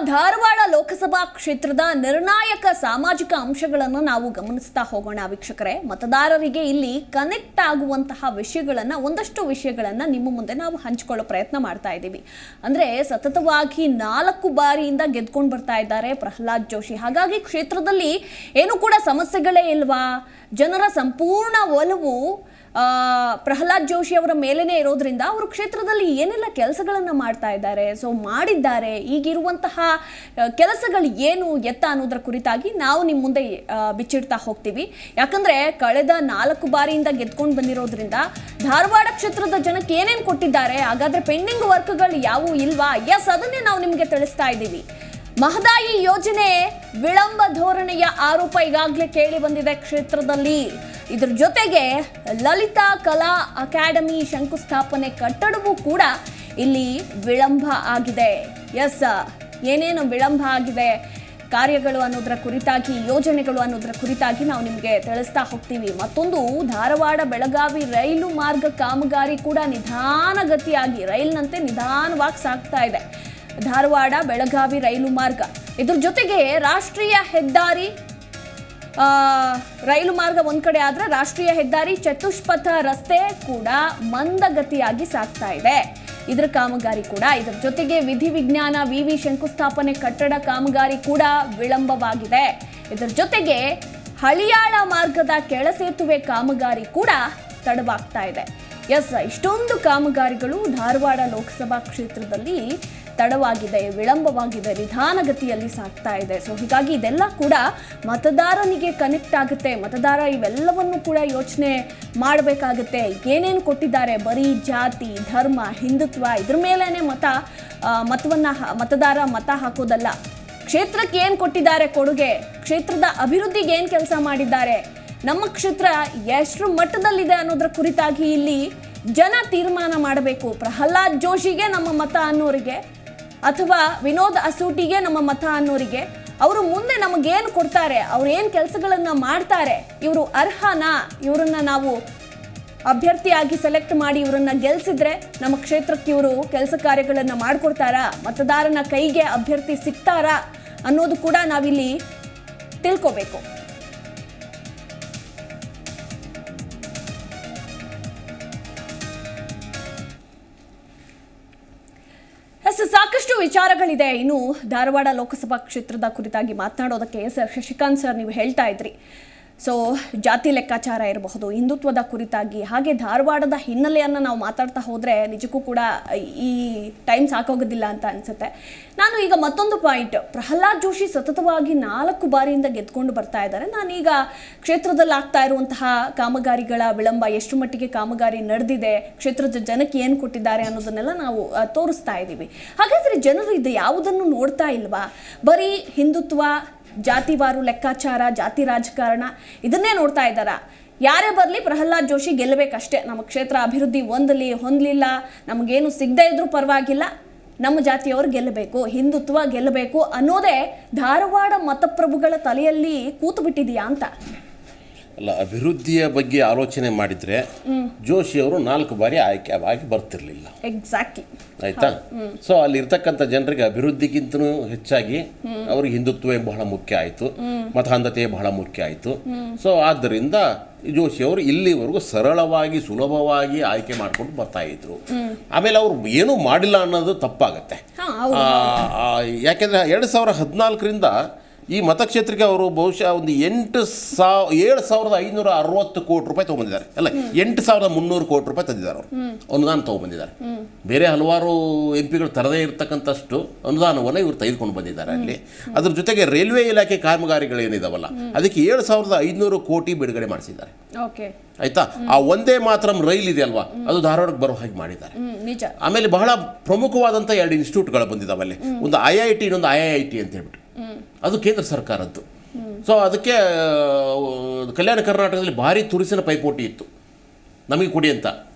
ಧಾರವಾಡ ಲೋಕಸಭಾ ಕ್ಷೇತ್ರದ ನಿರ್ಣಾಯಕ ಸಾಮಾಜಿಕ ಅಂಶಗಳನ್ನು ನಾವು ಗಮನಿಸ್ತಾ ಹೋಗೋಣ ವೀಕ್ಷಕರೇ. ಮತದಾರರಿಗೆ ಇಲ್ಲಿ ಕನೆಕ್ಟ್ ಆಗುವಂತಹ ಒಂದಷ್ಟು ವಿಷಯಗಳನ್ನು ನಿಮ್ಮ ಮುಂದೆ ನಾವು ಹಂಚಿಕೊಳ್ಳೋ ಪ್ರಯತ್ನ ಮಾಡ್ತಾ ಇದ್ದೀವಿ. ಅಂದರೆ ಸತತವಾಗಿ 4 ಬಾರಿಯಿಂದ ಗೆದ್ಕೊಂಡು ಬರ್ತಾ ಇದ್ದಾರೆ ಪ್ರಹ್ಲಾದ್ ಜೋಶಿ. ಹಾಗಾಗಿ ಕ್ಷೇತ್ರದಲ್ಲಿ ಏನು ಕೂಡ ಸಮಸ್ಯೆಗಳೇ ಇಲ್ವಾ? ಜನರ ಸಂಪೂರ್ಣ ಒಲವು ಪ್ರಹ್ಲಾದ್ ಜೋಶಿ ಅವರ ಮೇಲೇನೆ ಇರೋದ್ರಿಂದ ಅವರು ಕ್ಷೇತ್ರದಲ್ಲಿ ಏನೆಲ್ಲ ಕೆಲಸಗಳನ್ನು ಮಾಡ್ತಾ ಇದ್ದಾರೆ, ಮಾಡಿದ್ದಾರೆ, ಈಗಿರುವಂತಹ ಕೆಲಸಗಳು ಏನು ಎತ್ತ ಅನ್ನೋದರ ಕುರಿತಾಗಿ ನಾವು ನಿಮ್ಮ ಮುಂದೆ ಬಿಚ್ಚಿಡ್ತಾ ಹೋಗ್ತೀವಿ. ಯಾಕಂದ್ರೆ ಕಳೆದ 4 ಬಾರಿಯಿಂದ ಗೆದ್ಕೊಂಡು ಬಂದಿರೋದ್ರಿಂದ ಧಾರವಾಡ ಕ್ಷೇತ್ರದ ಜನಕ್ಕೆ ಏನೇನು ಕೊಟ್ಟಿದ್ದಾರೆ, ಹಾಗಾದ್ರೆ ಪೆಂಡಿಂಗ್ ವರ್ಕ್ಗಳು ಯಾವುವು ಇಲ್ವಾ? ಎಸ್, ಅದನ್ನೇ ನಾವು ನಿಮಗೆ ತಿಳಿಸ್ತಾ ಇದ್ದೀವಿ. ಮಹದಾಯಿ ಯೋಜನೆ ವಿಳಂಬ ಧೋರಣೆಯ ಆರೋಪ ಈಗಾಗಲೇ ಕೇಳಿ ಬಂದಿದೆ ಕ್ಷೇತ್ರದಲ್ಲಿ. ಇದರ ಜೊತೆಗೆ ಲಲಿತಾ ಕಲಾ ಅಕಾಡೆಮಿ ಶಂಕುಸ್ಥಾಪನೆ ಕಟ್ಟಡವೂ ಕೂಡ ಇಲ್ಲಿ ವಿಳಂಬ ಆಗಿದೆ. ಎಸ್, ಏನೇನು ವಿಳಂಬ ಆಗಿದೆ ಕಾರ್ಯಗಳು ಅನ್ನೋದರ ಕುರಿತಾಗಿ, ಯೋಜನೆಗಳು ಅನ್ನೋದರ ಕುರಿತಾಗಿ ನಾವು ನಿಮಗೆ ತಿಳಿಸ್ತಾ ಹೋಗ್ತೀವಿ. ಮತ್ತೊಂದು, ಧಾರವಾಡ ಬೆಳಗಾವಿ ರೈಲು ಮಾರ್ಗ ಕಾಮಗಾರಿ ಕೂಡ ನಿಧಾನಗತಿಯಾಗಿ ರೈಲ್ನಂತೆ ನಿಧಾನವಾಗಿ ಸಾಗ್ತಾ ಇದೆ. ಧಾರವಾಡ ಬೆಳಗಾವಿ ರೈಲು ಮಾರ್ಗ, ಇದ್ರ ಜೊತೆಗೆ ರಾಷ್ಟ್ರೀಯ ಹೆದ್ದಾರಿ ರೈಲು ಮಾರ್ಗ ಒಂದ್ ಕಡೆ ಆದ್ರೆ ರಾಷ್ಟ್ರೀಯ ಹೆದ್ದಾರಿ ಚತುಷ್ಪಥ ರಸ್ತೆ ಕೂಡ ಮಂದಗತಿಯಾಗಿ ಸಾಗ್ತಾ ಇದೆ. ಇದರ ಕಾಮಗಾರಿ ಕೂಡ, ಇದರ ಜೊತೆಗೆ ವಿಧಿವಿಜ್ಞಾನ ವಿವಿ ಶಂಕುಸ್ಥಾಪನೆ ಕಟ್ಟಡ ಕಾಮಗಾರಿ ಕೂಡ ವಿಳಂಬವಾಗಿದೆ. ಇದರ ಜೊತೆಗೆ ಹಳಿಯಾಳ ಮಾರ್ಗದ ಕೆಳಸೇತುವೆ ಕಾಮಗಾರಿ ಕೂಡ ತಡವಾಗ್ತಾ ಇದೆ. ಎಸ್, ಇಷ್ಟೊಂದು ಕಾಮಗಾರಿಗಳು ಧಾರವಾಡ ಲೋಕಸಭಾ ಕ್ಷೇತ್ರದಲ್ಲಿ ತಡವಾಗಿದೆ, ವಿಳಂಬವಾಗಿದೆ, ನಿಧಾನಗತಿಯಲ್ಲಿ ಸಾಗ್ತಾ ಇದೆ. ಹೀಗಾಗಿ ಇದೆಲ್ಲ ಕೂಡ ಮತದಾರನಿಗೆ ಕನೆಕ್ಟ್ ಆಗುತ್ತೆ. ಮತದಾರ ಇವೆಲ್ಲವನ್ನು ಕೂಡ ಯೋಚನೆ ಮಾಡಬೇಕಾಗುತ್ತೆ. ಏನೇನು ಕೊಟ್ಟಿದ್ದಾರೆ, ಬರೀ ಜಾತಿ, ಧರ್ಮ, ಹಿಂದುತ್ವ ಇದ್ರ ಮೇಲೇನೆ ಮತದಾರ ಮತ ಹಾಕೋದಲ್ಲ. ಕ್ಷೇತ್ರಕ್ಕೆ ಏನು ಕೊಟ್ಟಿದ್ದಾರೆ ಕೊಡುಗೆ, ಕ್ಷೇತ್ರದ ಅಭಿವೃದ್ಧಿಗೆ ಏನು ಕೆಲಸ ಮಾಡಿದ್ದಾರೆ, ನಮ್ಮ ಕ್ಷೇತ್ರ ಎಷ್ಟು ಮಟ್ಟದಲ್ಲಿದೆ ಅನ್ನೋದ್ರ ಕುರಿತಾಗಿ ಇಲ್ಲಿ ಜನ ತೀರ್ಮಾನ ಮಾಡಬೇಕು. ಪ್ರಹ್ಲಾದ್ ಜೋಶಿಗೆ ನಮ್ಮ ಮತ ಅನ್ನೋರಿಗೆ ಅಥವಾ ವಿನೋದ್ ಅಸೂಟಿಗೆ ನಮ್ಮ ಮತ ಅನ್ನೋರಿಗೆ, ಅವರು ಮುಂದೆ ನಮಗೇನು ಕೊಡ್ತಾರೆ, ಅವ್ರು ಏನು ಕೆಲಸಗಳನ್ನು ಮಾಡ್ತಾರೆ, ಇವರು ಅರ್ಹನಾ, ಇವರನ್ನ ನಾವು ಅಭ್ಯರ್ಥಿಯಾಗಿ ಸೆಲೆಕ್ಟ್ ಮಾಡಿ ಇವರನ್ನ ಗೆಲ್ಸಿದ್ರೆ ನಮ್ಮ ಕ್ಷೇತ್ರಕ್ಕೆ ಇವರು ಕೆಲಸ ಕಾರ್ಯಗಳನ್ನು ಮಾಡಿಕೊಡ್ತಾರಾ, ಮತದಾರನ ಕೈಗೆ ಅಭ್ಯರ್ಥಿ ಸಿಗ್ತಾರಾ ಅನ್ನೋದು ಕೂಡ ನಾವಿಲ್ಲಿ ತಿಳ್ಕೋಬೇಕು. ಸಾಕಷ್ಟು ವಿಚಾರಗಳಿದೆ ಇನ್ನು ಧಾರವಾಡ ಲೋಕಸಭಾ ಕ್ಷೇತ್ರದ ಕುರಿತಾಗಿ ಮಾತನಾಡೋದಕ್ಕೆ. ಶಶಿಕಾಂತ್ ಸರ್, ನೀವು ಹೇಳ್ತಾ ಇದ್ರಿ ಜಾತಿ ಲೆಕ್ಕಾಚಾರ ಇರಬಹುದು, ಹಿಂದುತ್ವದ ಕುರಿತಾಗಿ, ಹಾಗೆ ಧಾರವಾಡದ ಹಿನ್ನೆಲೆಯನ್ನು ನಾವು ಮಾತಾಡ್ತಾ ಹೋದರೆ ನಿಜಕ್ಕೂ ಕೂಡ ಈ ಟೈಮ್ ಸಾಕೋಗೋದಿಲ್ಲ ಅಂತ ಅನಿಸುತ್ತೆ. ನಾನು ಈಗ ಮತ್ತೊಂದು ಪಾಯಿಂಟ್, ಪ್ರಹ್ಲಾದ್ ಜೋಶಿ ಸತತವಾಗಿ 4 ಬಾರಿಯಿಂದ ಗೆದ್ಕೊಂಡು ಬರ್ತಾ ಇದ್ದಾರೆ. ನಾನೀಗ ಕ್ಷೇತ್ರದಲ್ಲಿ ಆಗ್ತಾ ಇರುವಂತಹ ಕಾಮಗಾರಿಗಳ ವಿಳಂಬ, ಎಷ್ಟು ಮಟ್ಟಿಗೆ ಕಾಮಗಾರಿ ನಡೆದಿದೆ, ಕ್ಷೇತ್ರದ ಜನಕ್ಕೆ ಏನು ಕೊಟ್ಟಿದ್ದಾರೆ ಅನ್ನೋದನ್ನೆಲ್ಲ ನಾವು ತೋರಿಸ್ತಾ ಇದ್ದೀವಿ. ಹಾಗಾದರೆ ಜನರು ಇದು ಯಾವುದನ್ನು ನೋಡ್ತಾ ಇಲ್ವಾ? ಬರೀ ಹಿಂದುತ್ವ, ಜಾತಿವಾರು ಲೆಕ್ಕಾಚಾರ, ಜಾತಿ ರಾಜಕಾರಣ ಇದನ್ನೇ ನೋಡ್ತಾ ಇದ್ದಾರಾ? ಯಾರೇ ಬರಲಿ ಪ್ರಹ್ಲಾದ್ ಜೋಶಿ ಗೆಲ್ಲಬೇಕಷ್ಟೇ, ನಮ್ಮ ಕ್ಷೇತ್ರ ಅಭಿವೃದ್ಧಿ ಹೊಂದಲಿಲ್ಲ, ನಮಗೇನು ಸಿಗದೇ ಇದ್ರೂ ಪರವಾಗಿಲ್ಲ, ನಮ್ಮ ಜಾತಿಯವರು ಗೆಲ್ಲಬೇಕು, ಹಿಂದುತ್ವ ಗೆಲ್ಲಬೇಕು ಅನ್ನೋದೇ ಧಾರವಾಡ ಮತಪ್ರಭುಗಳ ತಲೆಯಲ್ಲಿ ಕೂತು ಬಿಟ್ಟಿದೆಯಾ ಅಂತ. ಅಲ್ಲ, ಅಭಿವೃದ್ಧಿಯ ಬಗ್ಗೆ ಆಲೋಚನೆ ಮಾಡಿದರೆ ಜೋಶಿ ಅವರು 4 ಬಾರಿ ಆಯ್ಕೆ ಆಗಿ ಬರ್ತಿರ್ಲಿಲ್ಲ. ಎಕ್ಸಾಕ್ಟ್ಲಿ, ಆಯ್ತಾ? ಸೊ ಅಲ್ಲಿರ್ತಕ್ಕಂಥ ಜನರಿಗೆ ಅಭಿವೃದ್ಧಿಗಿಂತನೂ ಹೆಚ್ಚಾಗಿ ಅವ್ರಿಗೆ ಹಿಂದುತ್ವವೇ ಬಹಳ ಮುಖ್ಯ ಆಯಿತು, ಮತಾಂಧತೆ ಬಹಳ ಮುಖ್ಯ ಆಯಿತು. ಸೊ ಆದ್ದರಿಂದ ಜೋಶಿ ಅವರು ಇಲ್ಲಿವರೆಗೂ ಸರಳವಾಗಿ ಸುಲಭವಾಗಿ ಆಯ್ಕೆ ಮಾಡ್ಕೊಂಡು ಬರ್ತಾ ಇದ್ರು. ಆಮೇಲೆ ಅವರು ಏನೂ ಮಾಡಿಲ್ಲ ಅನ್ನೋದು ತಪ್ಪಾಗತ್ತೆ. ಯಾಕೆಂದರೆ 2014ರಿಂದ ಈ ಮತಕ್ಷೇತ್ರಕ್ಕೆ ಅವರು ಬಹುಶಃ ಒಂದು 7,560 ಕೋಟಿ ರೂಪಾಯಿ ತೊಗೊಂಬಂದಿದ್ದಾರೆ. ಅಲ್ಲ, 8,300 ಕೋಟಿ ರೂಪಾಯಿ ತಂದಿದ್ದಾರೆ. ಅವರು ಅನುದಾನ ತೊಗೊಂಬಂದಿದ್ದಾರೆ. ಬೇರೆ ಹಲವಾರು MP ಗಳು ತರದೇ ಇರತಕ್ಕಂಥಷ್ಟು ಅನುದಾನವನ್ನು ಇವರು ತೆಗೆದುಕೊಂಡು ಬಂದಿದ್ದಾರೆ ಅಲ್ಲಿ. ಅದ್ರ ಜೊತೆಗೆ ರೈಲ್ವೆ ಇಲಾಖೆ ಕಾಮಗಾರಿಗಳೇನಿದಾವಲ್ಲ, ಅದಕ್ಕೆ 7,500 ಕೋಟಿ ಬಿಡುಗಡೆ ಮಾಡಿಸಿದ್ದಾರೆ. ಆಯ್ತಾ? ಆ ಒಂದೇ ಮಾತ್ರ ರೈಲ್ ಇದೆ ಅಲ್ವಾ, ಅದು ಧಾರವಾಡಕ್ಕೆ ಬರೋ ಹಾಗೆ ಮಾಡಿದ್ದಾರೆ. ಆಮೇಲೆ ಬಹಳ ಪ್ರಮುಖವಾದಂಥ 2 ಇನ್ಸ್ಟಿಟ್ಯೂಟ್ಗಳು ಬಂದಿದ್ದಾವೆ ಅಲ್ಲಿ. ಒಂದು IIT, ಇನ್ನೊಂದು IIT ಅಂತ ಹೇಳ್ಬಿಟ್ಟು, ಅದು ಕೇಂದ್ರ ಸರ್ಕಾರದ್ದು. ಸೊ ಅದಕ್ಕೆ ಕಲ್ಯಾಣ ಕರ್ನಾಟಕದಲ್ಲಿ ಭಾರಿ ತುರಿಸಿನ ಪೈಪೋಟಿ ಇತ್ತು, ನಮಗೆ ಕೊಡಿ ಅಂತ.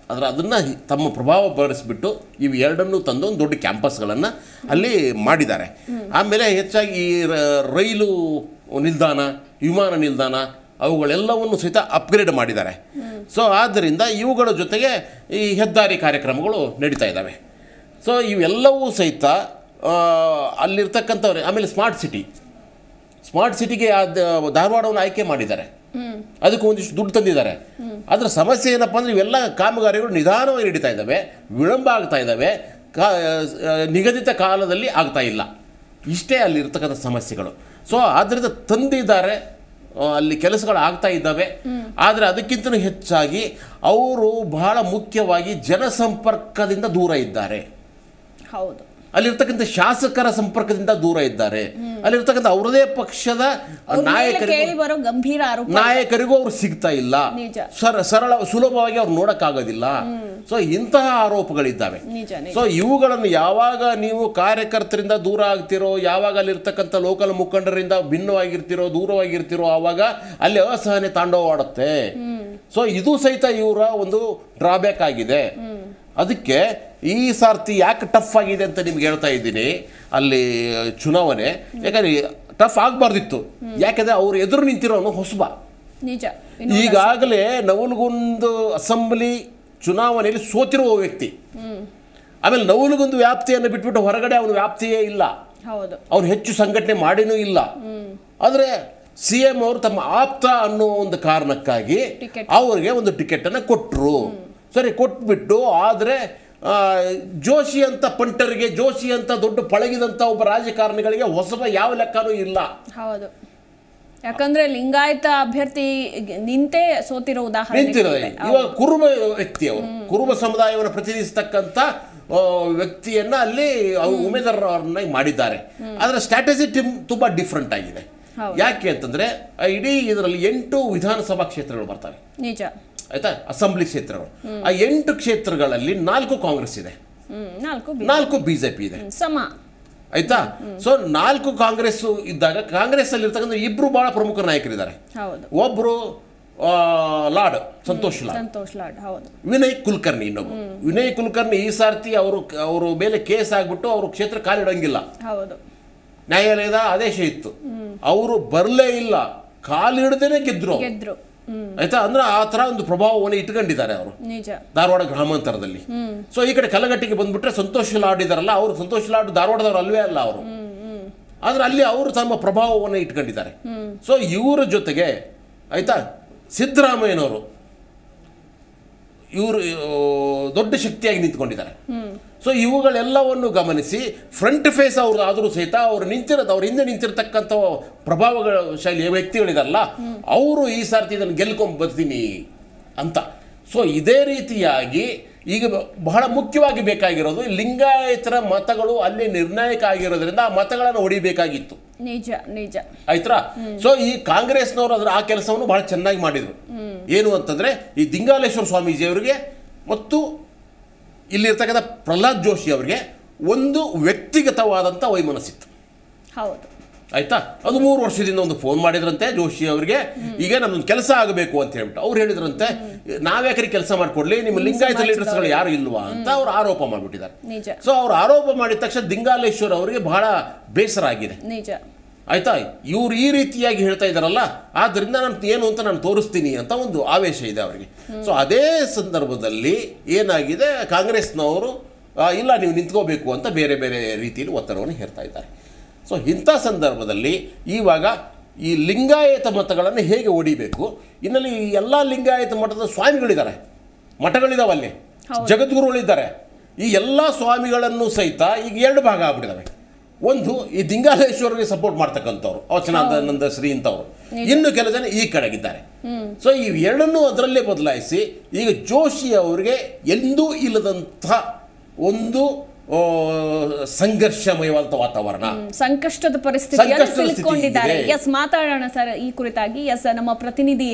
ಅದನ್ನು ತಮ್ಮ ಪ್ರಭಾವ ಬಳಸಿಬಿಟ್ಟು ಇವು ಎರಡನ್ನೂ ತಂದು ಒಂದು ದೊಡ್ಡ ಕ್ಯಾಂಪಸ್ಗಳನ್ನು ಅಲ್ಲಿ ಮಾಡಿದ್ದಾರೆ. ಆಮೇಲೆ ಹೆಚ್ಚಾಗಿ ಈ ರೈಲು ನಿಲ್ದಾಣ, ವಿಮಾನ ನಿಲ್ದಾಣ ಅವುಗಳೆಲ್ಲವನ್ನು ಸಹಿತ ಅಪ್ಗ್ರೇಡ್ ಮಾಡಿದ್ದಾರೆ. ಸೊ ಆದ್ದರಿಂದ ಇವುಗಳ ಜೊತೆಗೆ ಈ ಹೆದ್ದಾರಿ ಕಾರ್ಯಕ್ರಮಗಳು ನಡೀತಾ ಇದ್ದಾವೆ. ಸೊ ಇವೆಲ್ಲವೂ ಸಹಿತ ಅಲ್ಲಿರ್ತಕ್ಕಂಥವ್ರೆ. ಆಮೇಲೆ ಸ್ಮಾರ್ಟ್ ಸಿಟಿಗೆ ಧಾರವಾಡವನ್ನು ಆಯ್ಕೆ ಮಾಡಿದ್ದಾರೆ, ಅದಕ್ಕೆ ಒಂದಿಷ್ಟು ದುಡ್ಡು ತಂದಿದ್ದಾರೆ. ಅದರ ಸಮಸ್ಯೆ ಏನಪ್ಪ ಅಂದರೆ ಇವೆಲ್ಲ ಕಾಮಗಾರಿಗಳು ನಿಧಾನವಾಗಿ ನಡೀತಾ ಇದ್ದಾವೆ, ವಿಳಂಬ ಆಗ್ತಾ ಇದ್ದಾವೆ, ನಿಗದಿತ ಕಾಲದಲ್ಲಿ ಆಗ್ತಾ ಇಲ್ಲ. ಇಷ್ಟೇ ಅಲ್ಲಿರ್ತಕ್ಕಂಥ ಸಮಸ್ಯೆಗಳು. ಸೊ ಆದ್ದರಿಂದ ತಂದಿದ್ದಾರೆ, ಅಲ್ಲಿ ಕೆಲಸಗಳು ಆಗ್ತಾ ಇದ್ದಾವೆ. ಆದರೆ ಅದಕ್ಕಿಂತ ಹೆಚ್ಚಾಗಿ ಅವರು ಬಹಳ ಮುಖ್ಯವಾಗಿ ಜನಸಂಪರ್ಕದಿಂದ ದೂರ ಇದ್ದಾರೆ. ಹೌದು, ಅಲ್ಲಿರ್ತಕ್ಕಂಥ ಶಾಸಕರ ಸಂಪರ್ಕದಿಂದ ದೂರ ಇದ್ದಾರೆ. ಅಲ್ಲಿರ್ತಕ್ಕಂಥ ಅವರದೇ ಪಕ್ಷದ ನಾಯಕರಿಗೂ ಅವ್ರು ಸಿಗ್ತಾ ಇಲ್ಲ, ಸುಲಭವಾಗಿ ಅವ್ರು ನೋಡಕ್ಕಾಗೋದಿಲ್ಲ. ಸೊ ಇಂತಹ ಆರೋಪಗಳಿದ್ದಾವೆ. ಸೊ ಇವುಗಳನ್ನು ಯಾವಾಗ ನೀವು ಕಾರ್ಯಕರ್ತರಿಂದ ದೂರ ಆಗ್ತಿರೋ, ಯಾವಾಗ ಅಲ್ಲಿರ್ತಕ್ಕಂಥ ಲೋಕಲ್ ಮುಖಂಡರಿಂದ ಭಿನ್ನವಾಗಿರ್ತಿರೋ, ದೂರವಾಗಿರ್ತಿರೋ, ಆವಾಗ ಅಲ್ಲಿ ಅಸಹನೆ ತಾಂಡವವಾಡುತ್ತೆ. ಸೊ ಇದು ಸಹಿತ ಇವರ ಒಂದು ಡ್ರಾಬ್ಯಾಕ್ ಆಗಿದೆ. ಅದಕ್ಕೆ ಈ ಸಾರ್ತಿ ಯಾಕೆ ಟಫ್ ಆಗಿದೆ ಅಂತ ನಿಮ್ಗೆ ಹೇಳ್ತಾ ಇದ್ದೀನಿ. ಅಲ್ಲಿ ಚುನಾವಣೆ ಯಾಕಂದ್ರೆ ಟಫ್ ಆಗಬಾರ್ದಿತ್ತು, ಯಾಕಂದ್ರೆ ಅವ್ರು ಎದುರು ನಿಂತಿರೋನು ಹೊಸಬ. ಈಗಾಗಲೇ ನವಲಗುಂದ ಅಸೆಂಬ್ಲಿ ಚುನಾವಣೆಯಲ್ಲಿ ಸೋತಿರುವ ವ್ಯಕ್ತಿ. ಆಮೇಲೆ ನವಲಗುಂದ ವ್ಯಾಪ್ತಿಯನ್ನು ಬಿಟ್ಬಿಟ್ಟು ಹೊರಗಡೆ ಅವನ ವ್ಯಾಪ್ತಿಯೇ ಇಲ್ಲ, ಅವ್ರು ಹೆಚ್ಚು ಸಂಘಟನೆ ಮಾಡಿನೂ ಇಲ್ಲ. ಆದರೆ CM ಅವರು ತಮ್ಮ ಆಪ್ತ ಅನ್ನೋ ಒಂದು ಕಾರಣಕ್ಕಾಗಿ ಅವರಿಗೆ ಒಂದು ಟಿಕೆಟ್ ಅನ್ನು ಕೊಟ್ಟರು. ಸರಿ, ಕೊಟ್ಬಿಟ್ಟು ಆದರೆ ಜೋಶಿ ಅಂತ ಪಂಟರಿಗೆ, ಜೋಶಿ ಅಂತ ದೊಡ್ಡ ಪಳಗಿದಂತ ಒಬ್ಬ ರಾಜಕಾರಣಿಗಳಿಗೆ ಹೊಸಬ ಯಾವ ಲೆಕ್ಕನೂ ಇಲ್ಲ. ಹೌದು, ಯಾಕಂದ್ರೆ ಲಿಂಗಾಯತ ಅಭ್ಯರ್ಥಿ ನಿಂತೇ ಸೋತಿರೋ ಉದಾಹರಣೆ ನಿಂತಿರೋದು. ಇವಾಗ ಕುರುಬ ವ್ಯಕ್ತಿ, ಅವರು ಕುರುಬ ಸಮುದಾಯವನ್ನು ಪ್ರತಿನಿಧಿಸ್ತಕ್ಕಂಥ ವ್ಯಕ್ತಿಯನ್ನ ಅಲ್ಲಿ ಉಮೇದುವಾರರನ್ನಾಗಿ ಮಾಡಿದ್ದಾರೆ. ಅದರ ಸ್ಟ್ರಾಟಜಿ ತುಂಬಾ ಡಿಫ್ರೆಂಟ್ ಆಗಿದೆ. ಯಾಕೆ ಅಂತಂದ್ರೆ ಇಡೀ ಇದರಲ್ಲಿ 8 ವಿಧಾನಸಭಾ ಕ್ಷೇತ್ರಗಳು ಬರ್ತವೆ, ನಿಜ ಆಯ್ತಾ, ಅಸೆಂಬ್ಲಿ ಕ್ಷೇತ್ರಗಳು. ಆ 8 ಕ್ಷೇತ್ರಗಳಲ್ಲಿ 4 ಕಾಂಗ್ರೆಸ್ ಇದೆ, 4 BJP ಇದೆ, ಸಮ ಆಯ್ತಾ. ಸೊ 4 ಕಾಂಗ್ರೆಸ್ ಇದ್ದಾಗ ಕಾಂಗ್ರೆಸ್ ಅಲ್ಲಿ ಇರ್ತಕ್ಕಂಥ 2 ಬಹಳ ಪ್ರಮುಖ ನಾಯಕರಿದ್ದಾರೆ. ಒಬ್ರು ಸಂತೋಷ್ ಲಾಡ್, ವಿನಯ್ ಕುಲಕರ್ಣಿ ಇನ್ನೊಬ್ಬರು. ವಿನಯ್ ಕುಲಕರ್ಣಿ ಈ ಸಾರ್ತಿ ಅವರು ಮೇಲೆ ಕೇಸ್ ಆಗ್ಬಿಟ್ಟು ಅವರು ಕ್ಷೇತ್ರ ಕಾಲಿಡಂಗಿಲ್ಲ, ನ್ಯಾಯಾಲಯದ ಆದೇಶ ಇತ್ತು. ಅವರು ಬರಲೇ ಇಲ್ಲ, ಕಾಲಿಡದೇನೆ ಗೆದ್ರು, ಆಯ್ತಾ. ಅಂದ್ರೆ ಆ ತರ ಒಂದು ಪ್ರಭಾವವನ್ನು ಇಟ್ಕೊಂಡಿದ್ದಾರೆ ಅವರು ಧಾರವಾಡ ಗ್ರಾಮಾಂತರದಲ್ಲಿ. ಸೊ ಈ ಕಡೆ ಕಲಘಟ್ಟಿಗೆ ಬಂದ್ಬಿಟ್ರೆ ಸಂತೋಷ್ ಲಾಡ್ ಇದಾರಲ್ಲ, ಅವರು ಸಂತೋಷ್ ಲಾಡ್ ಧಾರವಾಡದವರು ಅಲ್ವೇ ಅಲ್ಲ ಅವರು, ಆದ್ರೆ ಅಲ್ಲಿ ಅವರು ತಮ್ಮ ಪ್ರಭಾವವನ್ನು ಇಟ್ಕೊಂಡಿದ್ದಾರೆ. ಸೊ ಇವರ ಜೊತೆಗೆ ಆಯ್ತಾ ಸಿದ್ದರಾಮಯ್ಯನವರು ಇವರು ದೊಡ್ಡ ಶಕ್ತಿಯಾಗಿ ನಿಂತ್ಕೊಂಡಿದ್ದಾರೆ. ಸೊ ಇವುಗಳೆಲ್ಲವನ್ನು ಗಮನಿಸಿ ಫ್ರಂಟ್ ಫೇಸ್ ಅವ್ರು ಆದರೂ ಸಹಿತ ಅವ್ರು ಹಿಂದೆ ನಿಂತಿರ್ತಕ್ಕಂಥ ಪ್ರಭಾವಗಳ ಶೈಲಿಯ ವ್ಯಕ್ತಿಗಳಿದಾರಲ್ಲ, ಅವರು ಈ ಸಾರ್ತಿ ಇದನ್ನು ಗೆಲ್ಕೊಂಡು ಬರ್ತೀನಿ ಅಂತ. ಸೊ ಇದೇ ರೀತಿಯಾಗಿ ಈಗ ಬಹಳ ಮುಖ್ಯವಾಗಿ ಬೇಕಾಗಿರೋದು ಲಿಂಗಾಯತರ ಮತಗಳು ಅಲ್ಲಿ ನಿರ್ಣಾಯಕ ಆಗಿರೋದ್ರಿಂದ ಆ ಮತಗಳನ್ನು ಹೊಡಿಬೇಕಾಗಿತ್ತು. ನಿಜ ಆಯ್ತಾ. ಸೊ ಈ ಕಾಂಗ್ರೆಸ್ನವರು ಆ ಕೆಲಸವನ್ನು ಬಹಳ ಚೆನ್ನಾಗಿ ಮಾಡಿದ್ರು. ಏನು ಅಂತಂದ್ರೆ ಈ ದಿಂಗಾಲೇಶ್ವರ ಸ್ವಾಮೀಜಿ ಅವರಿಗೆ ಮತ್ತು ಇಲ್ಲಿರ್ತಕ್ಕಂಥ ಪ್ರಹ್ಲಾದ್ ಜೋಶಿ ಅವರಿಗೆ ಒಂದು ವ್ಯಕ್ತಿಗತವಾದಂಥ ವೈಮನಸ್ಸಿತ್ತು. ಹೌದು, ಆಯ್ತಾ. ಅದು 3 ವರ್ಷದಿಂದ ಒಂದು ಫೋನ್ ಮಾಡಿದ್ರಂತೆ ಜೋಶಿ ಅವರಿಗೆ, ಈಗ ನಮ್ದೊಂದು ಕೆಲಸ ಆಗಬೇಕು ಅಂತ ಹೇಳ್ಬಿಟ್ಟು. ಅವ್ರು ಹೇಳಿದ್ರಂತೆ, ನಾವ್ಯಾಕ್ರಿ ಕೆಲಸ ಮಾಡ್ಕೊಡ್ಲಿ, ನಿಮ್ಮ ಲಿಂಗಾಯತ ಲೀಡರ್ಸ್ಗಳು ಯಾರು ಇಲ್ವಾ ಅಂತ ಅವ್ರು ಆರೋಪ ಮಾಡಿಬಿಟ್ಟಿದ್ದಾರೆ. ಸೊ ಅವ್ರು ಆರೋಪ ಮಾಡಿದ ತಕ್ಷಣ ದಿಂಗಾಲೇಶ್ವರ ಅವರಿಗೆ ಬಹಳ ಬೇಸರ ಆಗಿದೆ. ಆಯ್ತಾ. ಇವ್ರು ಈ ರೀತಿಯಾಗಿ ಹೇಳ್ತಾ ಇದ್ದಾರಲ್ಲ, ಆದ್ರಿಂದ ನಾನು ಏನು ಅಂತ ನಾನು ತೋರಿಸ್ತೀನಿ ಅಂತ ಒಂದು ಆವೇಶ ಇದೆ ಅವರಿಗೆ. ಸೊ ಅದೇ ಸಂದರ್ಭದಲ್ಲಿ ಏನಾಗಿದೆ, ಕಾಂಗ್ರೆಸ್ನವರು ಇಲ್ಲ ನೀವು ನಿಂತ್ಕೋಬೇಕು ಅಂತ ಬೇರೆ ಬೇರೆ ರೀತಿಯಲ್ಲಿ ಒತ್ತಡವನ್ನು ಹೇರ್ತಾ ಇದ್ದಾರೆ. ಸೊ ಇಂಥ ಸಂದರ್ಭದಲ್ಲಿ ಇವಾಗ ಈ ಲಿಂಗಾಯತ ಮತಗಳನ್ನು ಹೇಗೆ ಹೊಡಿಬೇಕು, ಇನ್ನಲ್ಲಿ ಎಲ್ಲ ಲಿಂಗಾಯತ ಮಠದ ಸ್ವಾಮಿಗಳಿದ್ದಾರೆ, ಮಠಗಳಿದಾವೆ, ಅಲ್ಲಿ ಜಗದ್ಗುರುಗಳಿದ್ದಾರೆ. ಈ ಎಲ್ಲ ಸ್ವಾಮಿಗಳನ್ನು ಸಹಿತ ಈಗ 2 ಭಾಗ ಆಗ್ಬಿಟ್ಟಿದ್ದಾವೆ. ಒಂದು ಈ ದಿಂಗಾಲೇಶ್ವರಿಗೆ ಸಪೋರ್ಟ್ ಮಾಡ್ತಕ್ಕಂಥವ್ರು ಅವಚನಾನಂದ ಶ್ರೀ ಅಂತವ್ರು, ಇನ್ನು ಕೆಲ ಜನ ಈ ಕಡೆಗಿದ್ದಾರೆ. ಸೊ ಈ ಎರಡನ್ನೂ ಅದರಲ್ಲೇ ಬದಲಾಯಿಸಿ ಈಗ ಜೋಶಿ ಅವರಿಗೆ ಎಂದೂ ಇಲ್ಲದಂಥ ಒಂದು ಸಂಘರ್ಷಮಯವಾದ ವಾತಾವರಣ, ಸಂಕಷ್ಟದ ಪರಿಸ್ಥಿತಿಯಲ್ಲಿ ಸಿಲುಕೊಂಡಿದ್ದಾರೆ. ಎಸ್, ಮಾತಾಡೋಣ ಸರ್ ಈ ಕುರಿತಾಗಿ. ಎಸ್, ನಮ್ಮ ಪ್ರತಿನಿಧಿ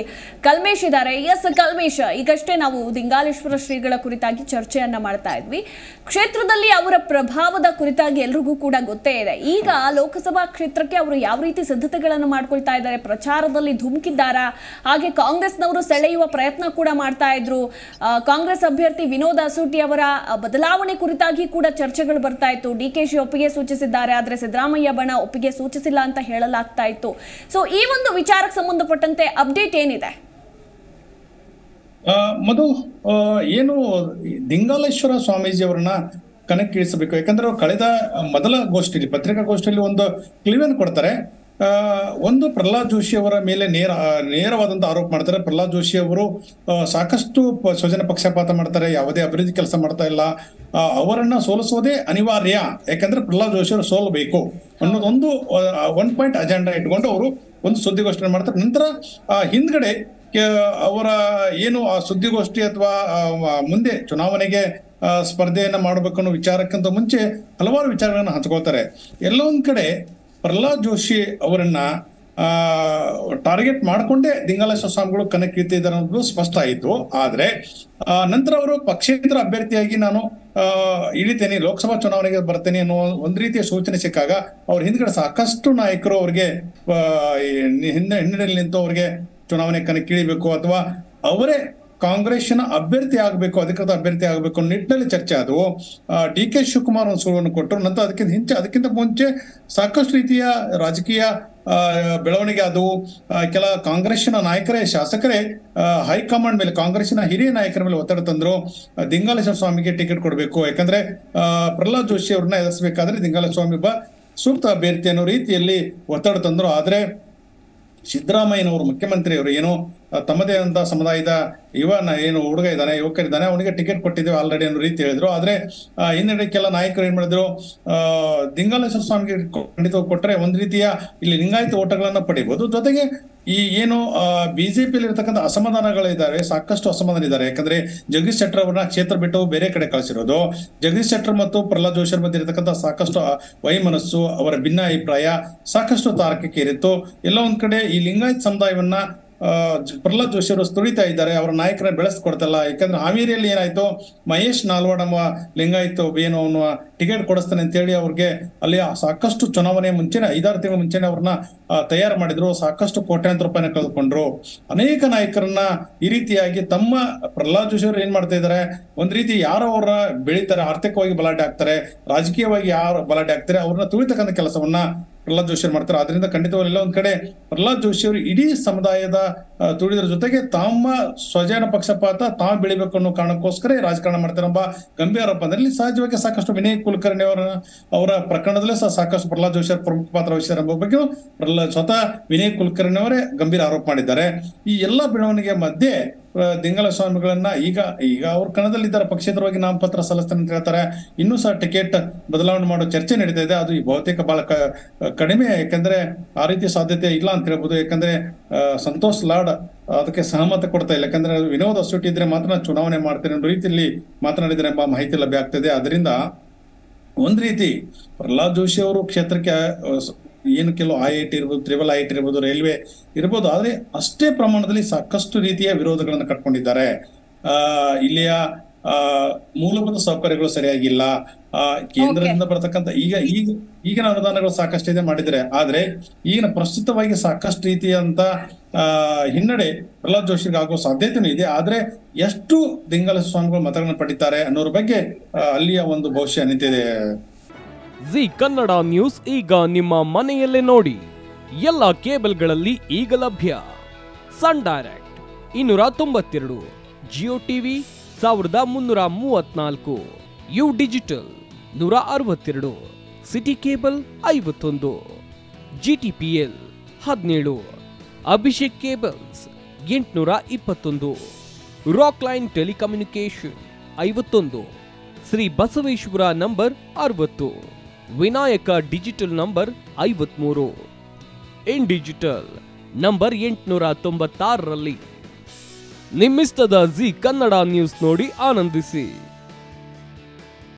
ಕಲ್ಮೇಶ್ ಇದ್ದಾರೆ. ಎಸ್ ಕಲ್ಮೇಶ್, ಈಗಷ್ಟೇ ನಾವು ದಿಂಗಾಲೇಶ್ವರ ಶ್ರೀಗಳ ಕುರಿತಾಗಿ ಚರ್ಚೆಯನ್ನ ಮಾಡ್ತಾ ಇದ್ವಿ. ಕ್ಷೇತ್ರದಲ್ಲಿ ಅವರ ಪ್ರಭಾವದ ಕುರಿತಾಗಿ ಎಲ್ರಿಗೂ ಕೂಡ ಗೊತ್ತೇ ಇದೆ. ಈಗ ಲೋಕಸಭಾ ಕ್ಷೇತ್ರಕ್ಕೆ ಅವರು ಯಾವ ರೀತಿ ಸಿದ್ಧತೆಗಳನ್ನು ಮಾಡ್ಕೊಳ್ತಾ ಇದ್ದಾರೆ, ಪ್ರಚಾರದಲ್ಲಿ ಧುಮುಕಿದ್ದಾರಾ, ಹಾಗೆ ಕಾಂಗ್ರೆಸ್ನವರು ಸೆಳೆಯುವ ಪ್ರಯತ್ನ ಕೂಡ ಮಾಡ್ತಾ ಇದ್ರು. ಕಾಂಗ್ರೆಸ್ ಅಭ್ಯರ್ಥಿ ವಿನೋದ್ ಅಸೂಟಿ ಅವರ ಬದಲಾವಣೆ ಕುರಿತಾಗಿ ಕೂಡ ಚರ್ಚೆಗಳು ಬರ್ತಾ ಇತ್ತು. DKಶಿ ಒಪ್ಪಿಗೆ ಸೂಚಿಸಿದ್ದಾರೆ, ಆದರೆ ಸಿದ್ದರಾಮಯ್ಯ ಬಣ ಒಪ್ಪಿಗೆ ಸೂಚಿಸಿಲ್ಲ ಅಂತ ಹೇಳಲಾಗ್ತಾ ಇತ್ತು. ಸೊ ಈ ಒಂದು ವಿಚಾರಕ್ಕೆ ಸಂಬಂಧಪಟ್ಟಂತೆ ಅಪ್ಡೇಟ್ ಏನಿದೆ? ಮಧು, ಏನು ದಿಂಗಾಲೇಶ್ವರ ಸ್ವಾಮೀಜಿ ಅವರನ್ನ ಕಣಕ್ಕೆ ಇಳಿಸಬೇಕು. ಯಾಕಂದ್ರೆ ಅವ್ರು ಕಳೆದ ಮೊದಲ ಗೋಷ್ಠಿಯಲ್ಲಿ, ಪತ್ರಿಕಾಗೋಷ್ಠಿಯಲ್ಲಿ ಒಂದು ಕ್ಲಿವೇನ್ ಕೊಡ್ತಾರೆ. ಒಂದು ಪ್ರಹ್ಲಾದ್ ಜೋಶಿ ಅವರ ಮೇಲೆ ನೇರವಾದಂತ ಆರೋಪ ಮಾಡ್ತಾರೆ. ಪ್ರಹ್ಲಾದ್ ಜೋಶಿ ಅವರು ಸಾಕಷ್ಟು ಸ್ವಜನ ಪಕ್ಷಪಾತ ಮಾಡ್ತಾರೆ, ಯಾವುದೇ ಅಭಿವೃದ್ಧಿ ಕೆಲಸ ಮಾಡ್ತಾ ಇಲ್ಲ, ಅವರನ್ನ ಸೋಲಿಸೋದೇ ಅನಿವಾರ್ಯ, ಯಾಕಂದ್ರೆ ಪ್ರಹ್ಲಾದ್ ಜೋಶಿ ಅವರು ಸೋಲಬೇಕು ಅನ್ನೋದೊಂದು 1 ಪಾಯಿಂಟ್ ಅಜೆಂಡಾ ಇಟ್ಕೊಂಡು ಅವರು ಒಂದು ಸುದ್ದಿಗೋಷ್ಠಿ ಮಾಡ್ತಾರೆ. ನಂತರ ಹಿಂದ್ಗಡೆ ಅವರ ಏನು ಆ ಸುದ್ದಿಗೋಷ್ಠಿ ಅಥವಾ ಮುಂದೆ ಚುನಾವಣೆಗೆ ಸ್ಪರ್ಧೆಯನ್ನ ಮಾಡಬೇಕು ಅನ್ನೋ ವಿಚಾರಕ್ಕಿಂತ ಮುಂಚೆ ಹಲವಾರು ವಿಚಾರಗಳನ್ನ ಹಂಚ್ಕೊಳ್ತಾರೆ. ಎಲ್ಲೋ ಒಂದ್ ಕಡೆ ಪ್ರಹ್ಲಾದ್ ಜೋಶಿ ಅವರನ್ನ ಟಾರ್ಗೆಟ್ ಮಾಡಿಕೊಂಡೇ ದಿಂಗಾಲೇಶ್ವರ ಸ್ವಾಮಿಗಳು ಕಣಕ್ಕಿಳಿತಿದ್ದಾರೆ ಅನ್ನೋದು ಸ್ಪಷ್ಟ ಆಯಿತು. ಆದ್ರೆ ನಂತರ ಅವರು ಪಕ್ಷೇತರ ಅಭ್ಯರ್ಥಿಯಾಗಿ ನಾನು ಇಳಿತೇನೆ, ಲೋಕಸಭಾ ಚುನಾವಣೆಗೆ ಬರ್ತೇನೆ ಅನ್ನೋ ಒಂದ್ ರೀತಿಯ ಸೂಚನೆ ಸಿಕ್ಕಾಗ ಅವ್ರ ಹಿಂದ್ಗಡೆ ಸಾಕಷ್ಟು ನಾಯಕರು ಅವ್ರಿಗೆ ಹಿನ್ನಡೆಯಲ್ಲಿ ನಿಂತು ಅವ್ರಿಗೆ ಚುನಾವಣೆ ಕಣಕ್ಕಿಳಿಬೇಕು ಅಥವಾ ಅವರೇ ಕಾಂಗ್ರೆಸ್ನ ಅಭ್ಯರ್ಥಿ ಆಗಬೇಕು, ಅಧಿಕೃತ ಅಭ್ಯರ್ಥಿ ಆಗಬೇಕು ನಿಟ್ಟಿನಲ್ಲಿ ಚರ್ಚೆ ಆದವು. DK ಶಿವಕುಮಾರ್ ಒಂದು ಸುಳುವನ್ನು ಕೊಟ್ಟರು. ನಂತರ ಅದಕ್ಕಿಂತ ಮುಂಚೆ ಸಾಕಷ್ಟು ರೀತಿಯ ರಾಜಕೀಯ ಬೆಳವಣಿಗೆ ಆದವು. ಕೆಲ ಕಾಂಗ್ರೆಸ್ನ ನಾಯಕರೇ, ಶಾಸಕರೇ ಹೈಕಮಾಂಡ್ ಮೇಲೆ, ಕಾಂಗ್ರೆಸ್ನ ಹಿರಿಯ ನಾಯಕರ ಮೇಲೆ ಒತ್ತಡ ತಂದ್ರು, ದಿಂಗಾಲೇಶ್ವರ ಸ್ವಾಮಿಗೆ ಟಿಕೆಟ್ ಕೊಡಬೇಕು, ಯಾಕಂದ್ರೆ ಪ್ರಹ್ಲಾದ್ ಜೋಶಿ ಅವ್ರನ್ನ ಎದುರಿಸಬೇಕಾದ್ರೆ ದಿಂಗಾಲೇಶ್ವರ ಸ್ವಾಮಿ ಒಬ್ಬ ಸೂಕ್ತ ಅಭ್ಯರ್ಥಿ ಅನ್ನೋ ರೀತಿಯಲ್ಲಿ ಒತ್ತಡ ತಂದ್ರು. ಆದ್ರೆ ಸಿದ್ದರಾಮಯ್ಯನವರು, ಮುಖ್ಯಮಂತ್ರಿಯವರು ಏನು ತಮ್ಮದೇ ಆದಂತಹ ಸಮುದಾಯದ ಹುಡುಗ ಇದ್ದಾನೆ, ಯುವಕರಿದ್ದಾನೆ, ಅವನಿಗೆ ಟಿಕೆಟ್ ಕೊಟ್ಟಿದ್ದೇವೆ ಆಲ್ರೆಡಿ ಅನ್ನೋ ರೀತಿ ಹೇಳಿದ್ರು. ಆದ್ರೆ ಹಿನ್ನಡೆ ಕೆಲ ನಾಯಕರು ಏನ್ ಮಾಡಿದ್ರು, ದಿಂಗಾಲೇಶ್ವರ ಸ್ವಾಮಿಗೆ ಖಂಡಿತ ಕೊಟ್ಟರೆ ಒಂದ್ ರೀತಿಯ ಇಲ್ಲಿ ಲಿಂಗಾಯತ ಓಟಗಳನ್ನ ಪಡಿಬಹುದು. ಜೊತೆಗೆ ಈ ಏನು ಬಿಜೆಪಿಯಲ್ಲಿ ಇರತಕ್ಕಂಥ ಅಸಮಾಧಾನಗಳಿದ್ದಾವೆ, ಸಾಕಷ್ಟು ಅಸಮಾಧಾನ ಇದ್ದಾರೆ. ಯಾಕಂದ್ರೆ ಜಗದೀಶ್ ಶೆಟ್ಟರ್ ಅವ್ರನ್ನ ಕ್ಷೇತ್ರ ಬಿಟ್ಟು ಬೇರೆ ಕಡೆ ಕಳಿಸಿರೋದು, ಜಗದೀಶ್ ಶೆಟ್ಟರ್ ಮತ್ತು ಪ್ರಹ್ಲಾದ್ ಜೋಶಿ ಮಧ್ಯೆ ಇರತಕ್ಕಂಥ ಸಾಕಷ್ಟು ವೈಮನಸ್ಸು, ಅವರ ಭಿನ್ನ ಅಭಿಪ್ರಾಯ ಸಾಕಷ್ಟು ತಾರಕಕ್ಕೆ ಏರಿತ್ತು. ಎಲ್ಲ ಒಂದ್ ಕಡೆ ಈ ಲಿಂಗಾಯತ್ ಸಮುದಾಯವನ್ನ ಪ್ರಹ್ಲಾದ್ ಜೋಶಿ ಅವರು ತುಳಿತಾ ಇದ್ದಾರೆ, ಅವರ ನಾಯಕರನ್ನ ಬೆಳೆಸ್ಕೊಡ್ತಲ್ಲ. ಯಾಕಂದ್ರೆ ಹಾವೇರಿಯಲ್ಲಿ ಏನಾಯ್ತು, ಮಹೇಶ್ ನಾಲ್ವಾಡ್ ಎಂಬ ಲಿಂಗಾಯತ್ ಏನು ಅವನು ಟಿಕೆಟ್ ಕೊಡಿಸ್ತಾನೆ ಅಂತೇಳಿ ಅವ್ರಿಗೆ ಅಲ್ಲಿ ಸಾಕಷ್ಟು ಚುನಾವಣೆ ಮುಂಚೆನೆ 5-6 ತಿಂಗಳ ಮುಂಚೆನೆ ಅವ್ರನ್ನ ತಯಾರು ಮಾಡಿದ್ರು. ಸಾಕಷ್ಟು ಕೋಟ್ಯಾಂತರ ರೂಪಾಯಿನ ಕಳೆದುಕೊಂಡ್ರು. ಅನೇಕ ನಾಯಕರನ್ನ ಈ ರೀತಿಯಾಗಿ ತಮ್ಮ ಪ್ರಹ್ಲಾದ್ ಜೋಶಿ ಅವರು ಏನ್ ಮಾಡ್ತಾ ಇದ್ದಾರೆ, ಒಂದ್ ರೀತಿ ಯಾರು ಅವ್ರ ಬೆಳೀತಾರೆ, ಆರ್ಥಿಕವಾಗಿ ಬಲಾಟೆ ಆಗ್ತಾರೆ, ರಾಜಕೀಯವಾಗಿ ಯಾರು ಬಲಾಟೆ ಆಗ್ತಾರೆ, ಅವ್ರನ್ನ ತುಳಿತಕ್ಕಂಥ ಕೆಲಸವನ್ನ ಪ್ರಹ್ಲಾದ್ ಜೋಶಿ ಮಾಡ್ತಾರೆ. ಆದ್ರಿಂದ ಖಂಡಿತವಾಗಿ ಎಲ್ಲ ಒಂದ್ ಕಡೆ ಪ್ರಹ್ಲಾದ್ ಜೋಶಿ ಅವರು ಇಡೀ ಸಮುದಾಯದ ತುಳಿದ್ರ ಜೊತೆಗೆ ತಮ್ಮ ಸ್ವಜನ ಪಕ್ಷಪಾತ ತಾವು ಬೆಳಿಬೇಕು ಅನ್ನೋ ಕಾರಣಕ್ಕೋಸ್ಕರ ರಾಜಕಾರಣ ಮಾಡ್ತಾರೆ ಎಂಬ ಗಂಭೀರ ಆರೋಪ. ಅದರಲ್ಲಿ ಸಹಜವಾಗಿ ಸಾಕಷ್ಟು ವಿನಯ್ ಕುಲಕರ್ಣಿ ಅವರ ಪ್ರಕರಣದಲ್ಲೇ ಸಾಕಷ್ಟು ಪ್ರಹ್ಲಾದ್ ಜೋಶಿ ಅವರು ಪ್ರಮುಖ ಪಾತ್ರ ವಹಿಸಿದ್ದಾರೆ ಎಂಬ ಬಗ್ಗೆ ಸ್ವತಃ ವಿನಯ್ ಕುಲಕರ್ಣಿ ಅವರೇ ಗಂಭೀರ ಆರೋಪ ಮಾಡಿದ್ದಾರೆ. ಈ ಎಲ್ಲಾ ಬೆಳವಣಿಗೆ ಮಧ್ಯೆ ದಿಂಗಾಲೇಶ್ವರ ಸ್ವಾಮಿಗಳನ್ನ ಈಗ ಅವ್ರ ಕಣದಲ್ಲಿದ್ದಾರೆ, ಪಕ್ಷೇತರವಾಗಿ ನಾಮಪತ್ರ ಸಲ್ಲಿಸ್ತಾನೆ ಅಂತ ಹೇಳ್ತಾರೆ. ಇನ್ನೂ ಸಹ ಟಿಕೆಟ್ ಬದಲಾವಣೆ ಮಾಡೋ ಚರ್ಚೆ ನಡೀತಾ ಇದೆ. ಅದು ಬಹುತೇಕ ಬಹಳ ಕಡಿಮೆ, ಯಾಕಂದ್ರೆ ಆ ರೀತಿ ಸಾಧ್ಯತೆ ಇಲ್ಲ ಅಂತ ಹೇಳ್ಬೋದು. ಯಾಕಂದ್ರೆ ಸಂತೋಷ್ ಲಾಡ್ ಅದಕ್ಕೆ ಸಹಮತ ಕೊಡ್ತಾ ಇಲ್ಲ. ಯಾಕಂದ್ರೆ ವಿನೋದ್ ಅಸೂಟಿ ಇದ್ರೆ ಮಾತ್ರ ಚುನಾವಣೆ ಮಾಡ್ತೇನೆ ಅನ್ನೋ ರೀತಿಯಲ್ಲಿ ಮಾತನಾಡಿದ್ದಾರೆ ಎಂಬ ಮಾಹಿತಿ ಲಭ್ಯ ಆಗ್ತದೆ. ಅದರಿಂದ ಒಂದ್ ರೀತಿ ಪ್ರಹ್ಲಾದ್ ಜೋಶಿ ಅವರು ಕ್ಷೇತ್ರಕ್ಕೆ ಏನು ಕೆಲವು IIT ಇರ್ಬೋದು, IIT ಇರ್ಬೋದು, ರೈಲ್ವೆ ಇರ್ಬೋದು, ಆದ್ರೆ ಅಷ್ಟೇ ಪ್ರಮಾಣದಲ್ಲಿ ಸಾಕಷ್ಟು ರೀತಿಯ ವಿರೋಧಗಳನ್ನು ಕಟ್ಕೊಂಡಿದ್ದಾರೆ. ಇಲ್ಲಿಯ ಮೂಲಭೂತ ಸೌಕರ್ಯಗಳು ಸರಿಯಾಗಿಲ್ಲ, ಕೇಂದ್ರದಿಂದ ಬರತಕ್ಕಂಥ ಈಗಿನ ಅನುದಾನಗಳು ಸಾಕಷ್ಟಿದೆ ಮಾಡಿದರೆ, ಆದ್ರೆ ಈಗಿನ ಪ್ರಸ್ತುತವಾಗಿ ಸಾಕಷ್ಟು ರೀತಿಯಂತ ಹಿನ್ನಡೆ ಪ್ರಹ್ಲಾದ್ ಜೋಶಿಗೆ ಆಗೋ ಸಾಧ್ಯತೆನೂ ಇದೆ. ಆದ್ರೆ ಎಷ್ಟು ದಿಂಗಾಲೇಶ್ವರ ಸ್ವಾಮಿಗಳು ಮತಗಳನ್ನು ಪಡಿತಾರೆ ಅನ್ನೋದ್ರ ಬಗ್ಗೆ ಅಲ್ಲಿಯ ಒಂದು ಭವಿಷ್ಯ ನಿಂತಿದೆ. ಜಿ ಕನ್ನಡ ನ್ಯೂಸ್ ಈಗ ನಿಮ್ಮ ಮನೆಯಲ್ಲೇ ನೋಡಿ. ಎಲ್ಲ ಕೇಬಲ್ಗಳಲ್ಲಿ ಈಗ ಲಭ್ಯ. Sun direct 292, Jio TV 1334, U digital 162, city cable 51, GTPL 17, Abhishek cables 821, rock line telecommunication 51, Shri Basaveshwara number 60, Vinayaka digital number 53, in digital number 896ರಲ್ಲಿ. ನಿಮ್ಮಿಸ್ತದ ಜಿ ಕನ್ನಡ ನ್ಯೂಸ್ ನೋಡಿ ಆನಂದಿಸಿ.